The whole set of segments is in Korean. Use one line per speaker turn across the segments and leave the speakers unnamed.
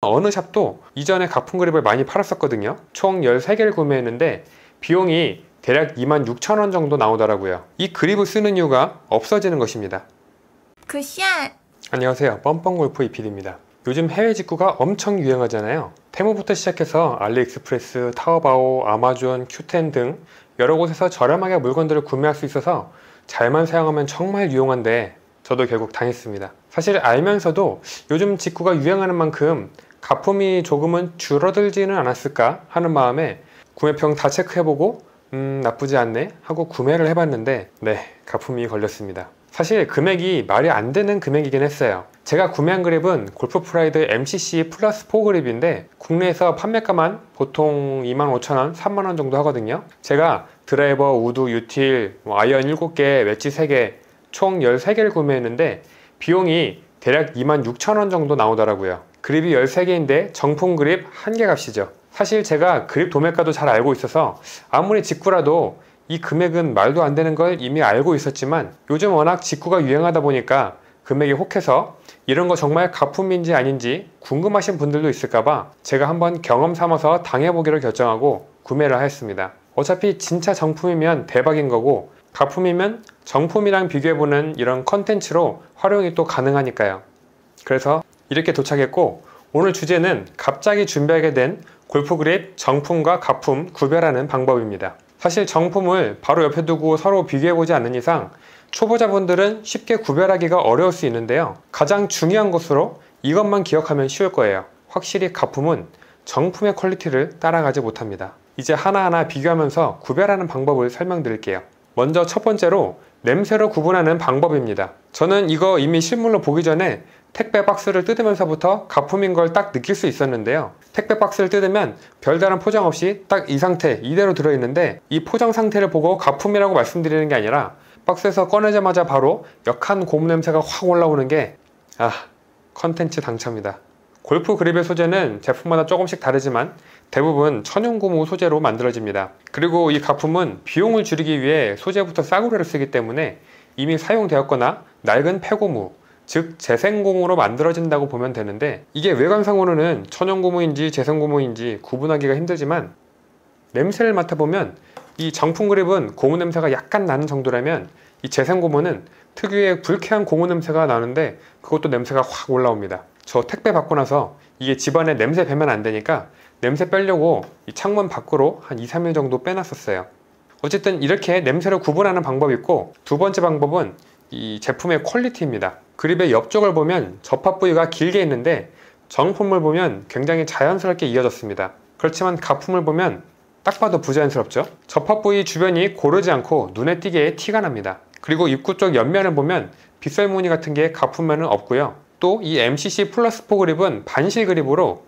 어느 샵도 이전에 가품 그립을 많이 팔았었거든요. 총 13개를 구매했는데 비용이 대략 26,000원 정도 나오더라고요. 이 그립을 쓰는 이유가 없어지는 것입니다. 안녕하세요, 뻔뻔골프 이PD입니다. 요즘 해외 직구가 엄청 유행하잖아요. 테무부터 시작해서 알리익스프레스, 타오바오, 아마존, 큐텐 등 여러 곳에서 저렴하게 물건들을 구매할 수 있어서 잘만 사용하면 정말 유용한데 저도 결국 당했습니다. 사실 알면서도 요즘 직구가 유행하는 만큼 가품이 조금은 줄어들지는 않았을까 하는 마음에 구매평 다 체크해보고 나쁘지 않네 하고 구매를 해봤는데 네, 가품이 걸렸습니다. 사실 금액이 말이 안 되는 금액이긴 했어요. 제가 구매한 그립은 골프프라이드 MCC 플러스 4 그립인데 국내에서 판매가만 보통 25,000원, 30,000원 정도 하거든요. 제가 드라이버, 우드, 유틸, 아이언 7개, 웨지 3개 총 13개를 구매했는데 비용이 대략 26,000원 정도 나오더라고요. 그립이 13개인데 정품 그립 1개 값이죠. 사실 제가 그립 도매가도 잘 알고 있어서 아무리 직구라도 이 금액은 말도 안 되는 걸 이미 알고 있었지만 요즘 워낙 직구가 유행하다 보니까 금액이 혹해서 이런 거 정말 가품인지 아닌지 궁금하신 분들도 있을까봐 제가 한번 경험 삼아서 당해보기로 결정하고 구매를 하였습니다. 어차피 진짜 정품이면 대박인 거고 가품이면 정품이랑 비교해보는 이런 컨텐츠로 활용이 또 가능하니까요. 그래서 이렇게 도착했고 오늘 주제는 갑자기 준비하게 된 골프 그립 정품과 가품 구별하는 방법입니다. 사실 정품을 바로 옆에 두고 서로 비교해보지 않는 이상 초보자분들은 쉽게 구별하기가 어려울 수 있는데요. 가장 중요한 것으로 이것만 기억하면 쉬울 거예요. 확실히 가품은 정품의 퀄리티를 따라가지 못합니다. 이제 하나하나 비교하면서 구별하는 방법을 설명드릴게요. 먼저 첫 번째로 냄새로 구분하는 방법입니다. 저는 이거 이미 실물로 보기 전에 택배 박스를 뜯으면서부터 가품인 걸 딱 느낄 수 있었는데요. 택배 박스를 뜯으면 별다른 포장 없이 딱 이 상태 이대로 들어있는데 이 포장 상태를 보고 가품이라고 말씀드리는 게 아니라 박스에서 꺼내자마자 바로 역한 고무 냄새가 확 올라오는 게 컨텐츠 당첨이다. 골프 그립의 소재는 제품마다 조금씩 다르지만 대부분 천연고무 소재로 만들어집니다. 그리고 이 가품은 비용을 줄이기 위해 소재부터 싸구려를 쓰기 때문에 이미 사용되었거나 낡은 폐고무, 즉 재생고무로 만들어진다고 보면 되는데 이게 외관상으로는 천연고무인지 재생고무인지 구분하기가 힘들지만 냄새를 맡아보면 이 정품 그립은 고무 냄새가 약간 나는 정도라면 이 재생고무는 특유의 불쾌한 고무 냄새가 나는데 그것도 냄새가 확 올라옵니다. 저 택배 받고 나서 이게 집안에 냄새 배면 안 되니까 냄새 빼려고 이 창문 밖으로 한 2-3일 정도 빼놨었어요. 어쨌든 이렇게 냄새를 구분하는 방법이 있고 두 번째 방법은 이 제품의 퀄리티입니다. 그립의 옆쪽을 보면 접합 부위가 길게 있는데 정품을 보면 굉장히 자연스럽게 이어졌습니다. 그렇지만 가품을 보면 딱 봐도 부자연스럽죠. 접합 부위 주변이 고르지 않고 눈에 띄게 티가 납니다. 그리고 입구 쪽 옆면을 보면 빗살 무늬 같은 게 가품면은 없고요. 또 이 MCC 플러스 4 그립은 반실 그립으로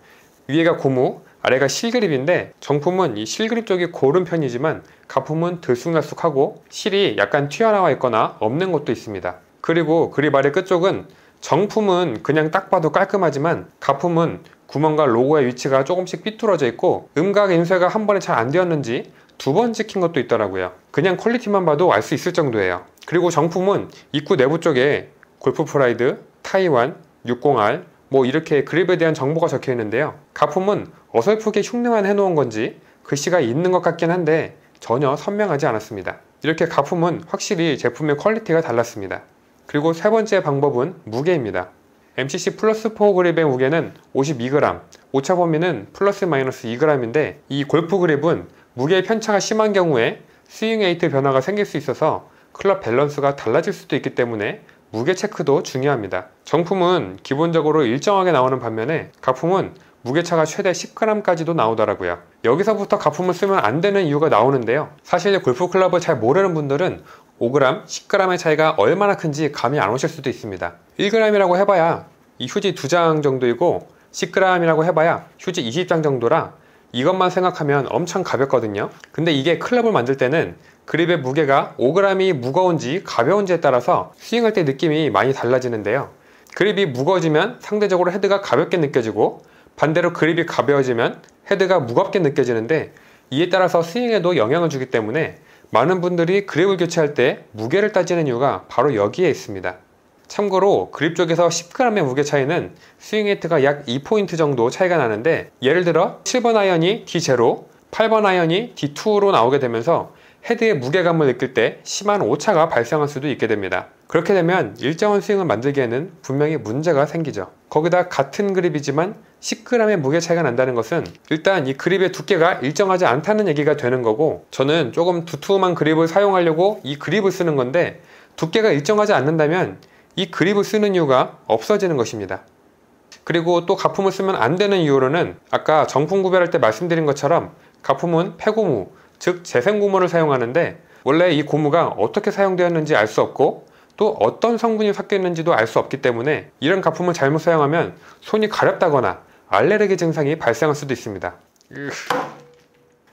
위에가 고무, 아래가 실그립인데 정품은 이 실그립 쪽이 고른 편이지만 가품은 들쑥날쑥하고 실이 약간 튀어나와 있거나 없는 것도 있습니다. 그리고 그립 아래 끝쪽은 정품은 그냥 딱 봐도 깔끔하지만 가품은 구멍과 로고의 위치가 조금씩 삐뚤어져 있고 음각 인쇄가 한 번에 잘 안 되었는지 두 번 찍힌 것도 있더라고요. 그냥 퀄리티만 봐도 알 수 있을 정도예요. 그리고 정품은 입구 내부 쪽에 골프프라이드, 타이완, 60R 뭐 이렇게 그립에 대한 정보가 적혀 있는데요. 가품은 어설프게 흉내만 해놓은 건지 글씨가 있는 것 같긴 한데 전혀 선명하지 않았습니다. 이렇게 가품은 확실히 제품의 퀄리티가 달랐습니다. 그리고 세 번째 방법은 무게입니다. MCC 플러스 4 그립의 무게는 52g, 오차 범위는 플러스 마이너스 2g인데 이 골프 그립은 무게의 편차가 심한 경우에 스윙 웨이트 변화가 생길 수 있어서 클럽 밸런스가 달라질 수도 있기 때문에 무게 체크도 중요합니다. 정품은 기본적으로 일정하게 나오는 반면에 가품은 무게차가 최대 10g까지도 나오더라고요. 여기서부터 가품을 쓰면 안 되는 이유가 나오는데요. 사실 골프 클럽을 잘 모르는 분들은 5g, 10g의 차이가 얼마나 큰지 감이 안 오실 수도 있습니다. 1g이라고 해봐야 이 휴지 2장 정도이고 10g이라고 해봐야 휴지 20장 정도라 이것만 생각하면 엄청 가볍거든요. 근데 이게 클럽을 만들 때는 그립의 무게가 5g이 무거운지 가벼운지에 따라서 스윙할 때 느낌이 많이 달라지는데요. 그립이 무거워지면 상대적으로 헤드가 가볍게 느껴지고 반대로 그립이 가벼워지면 헤드가 무겁게 느껴지는데 이에 따라서 스윙에도 영향을 주기 때문에 많은 분들이 그립을 교체할 때 무게를 따지는 이유가 바로 여기에 있습니다. 참고로 그립 쪽에서 10g의 무게 차이는 스윙 웨이트가 약 2포인트 정도 차이가 나는데, 예를 들어 7번 아이언이 D0, 8번 아이언이 D2로 나오게 되면서 헤드의 무게감을 느낄 때 심한 오차가 발생할 수도 있게 됩니다. 그렇게 되면 일정한 스윙을 만들기에는 분명히 문제가 생기죠. 거기다 같은 그립이지만 10g의 무게 차이가 난다는 것은 일단 이 그립의 두께가 일정하지 않다는 얘기가 되는 거고, 저는 조금 두툼한 그립을 사용하려고 이 그립을 쓰는 건데 두께가 일정하지 않는다면 이 그립을 쓰는 이유가 없어지는 것입니다. 그리고 또 가품을 쓰면 안 되는 이유로는 아까 정품 구별할 때 말씀드린 것처럼 가품은 폐고무, 즉 재생고무를 사용하는데, 원래 이 고무가 어떻게 사용되었는지 알 수 없고 또 어떤 성분이 섞여 있는지도 알 수 없기 때문에 이런 가품을 잘못 사용하면 손이 가렵다거나 알레르기 증상이 발생할 수도 있습니다.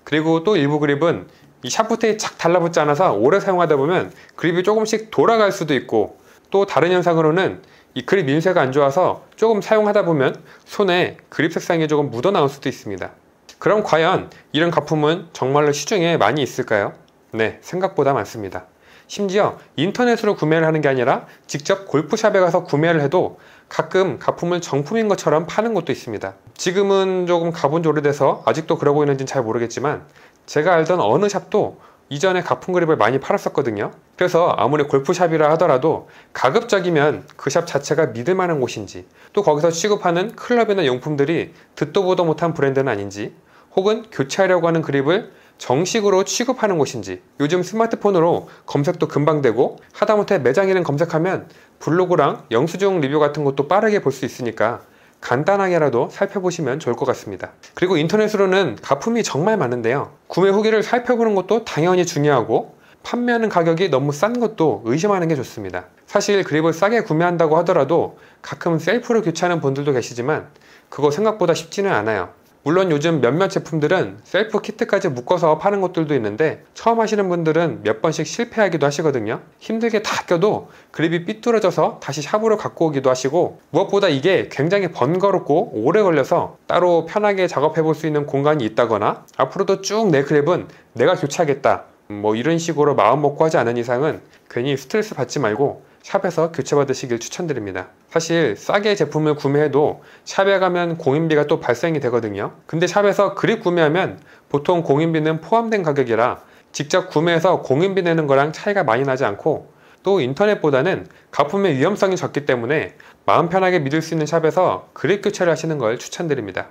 그리고 또 일부 그립은 이 샤프트에 착 달라붙지 않아서 오래 사용하다 보면 그립이 조금씩 돌아갈 수도 있고, 또 다른 현상으로는 이 그립 민쇠가 안 좋아서 조금 사용하다 보면 손에 그립 색상이 조금 묻어 나올 수도 있습니다. 그럼 과연 이런 가품은 정말로 시중에 많이 있을까요? 네, 생각보다 많습니다. 심지어 인터넷으로 구매를 하는 게 아니라 직접 골프샵에 가서 구매를 해도 가끔 가품을 정품인 것처럼 파는 곳도 있습니다. 지금은 조금 가본 지 오래돼서 아직도 그러고 있는지는 잘 모르겠지만, 제가 알던 어느 샵도 이전에 가품 그립을 많이 팔았었거든요. 그래서 아무리 골프샵이라 하더라도 가급적이면 그 샵 자체가 믿을 만한 곳인지, 또 거기서 취급하는 클럽이나 용품들이 듣도 보도 못한 브랜드는 아닌지, 혹은 교체하려고 하는 그립을 정식으로 취급하는 곳인지, 요즘 스마트폰으로 검색도 금방 되고 하다못해 매장 이름 검색하면 블로그랑 영수증 리뷰 같은 것도 빠르게 볼 수 있으니까 간단하게라도 살펴보시면 좋을 것 같습니다. 그리고 인터넷으로는 가품이 정말 많은데요, 구매 후기를 살펴보는 것도 당연히 중요하고 판매하는 가격이 너무 싼 것도 의심하는 게 좋습니다. 사실 그립을 싸게 구매한다고 하더라도 가끔 셀프로 교체하는 분들도 계시지만 그거 생각보다 쉽지는 않아요. 물론 요즘 몇몇 제품들은 셀프 키트까지 묶어서 파는 것들도 있는데, 처음 하시는 분들은 몇 번씩 실패하기도 하시거든요. 힘들게 다 껴도 그립이 삐뚤어져서 다시 샵으로 갖고 오기도 하시고, 무엇보다 이게 굉장히 번거롭고 오래 걸려서 따로 편하게 작업해 볼 수 있는 공간이 있다거나, 앞으로도 쭉 내 그립은 내가 교체하겠다 뭐 이런 식으로 마음 먹고 하지 않은 이상은 괜히 스트레스 받지 말고 샵에서 교체받으시길 추천드립니다. 사실 싸게 제품을 구매해도 샵에 가면 공인비가 또 발생이 되거든요. 근데 샵에서 그립 구매하면 보통 공인비는 포함된 가격이라 직접 구매해서 공인비 내는 거랑 차이가 많이 나지 않고, 또 인터넷보다는 가품의 위험성이 적기 때문에 마음 편하게 믿을 수 있는 샵에서 그립 교체를 하시는 걸 추천드립니다.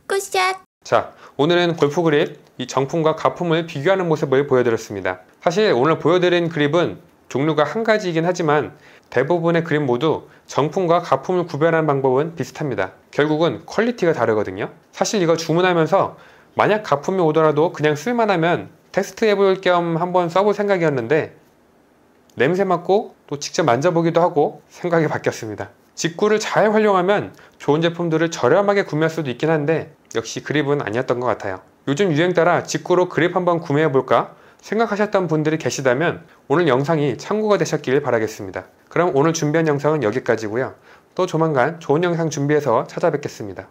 굿샷!
자, 오늘은 골프 그립, 이 정품과 가품을 비교하는 모습을 보여드렸습니다. 사실 오늘 보여드린 그립은 종류가 한 가지이긴 하지만 대부분의 그립 모두 정품과 가품을 구별하는 방법은 비슷합니다. 결국은 퀄리티가 다르거든요. 사실 이거 주문하면서 만약 가품이 오더라도 그냥 쓸만하면 테스트 해볼 겸 한번 써볼 생각이었는데, 냄새 맡고 또 직접 만져보기도 하고 생각이 바뀌었습니다. 직구를 잘 활용하면 좋은 제품들을 저렴하게 구매할 수도 있긴 한데 역시 그립은 아니었던 것 같아요. 요즘 유행 따라 직구로 그립 한번 구매해볼까 생각하셨던 분들이 계시다면 오늘 영상이 참고가 되셨길 바라겠습니다. 그럼 오늘 준비한 영상은 여기까지고요. 또 조만간 좋은 영상 준비해서 찾아뵙겠습니다.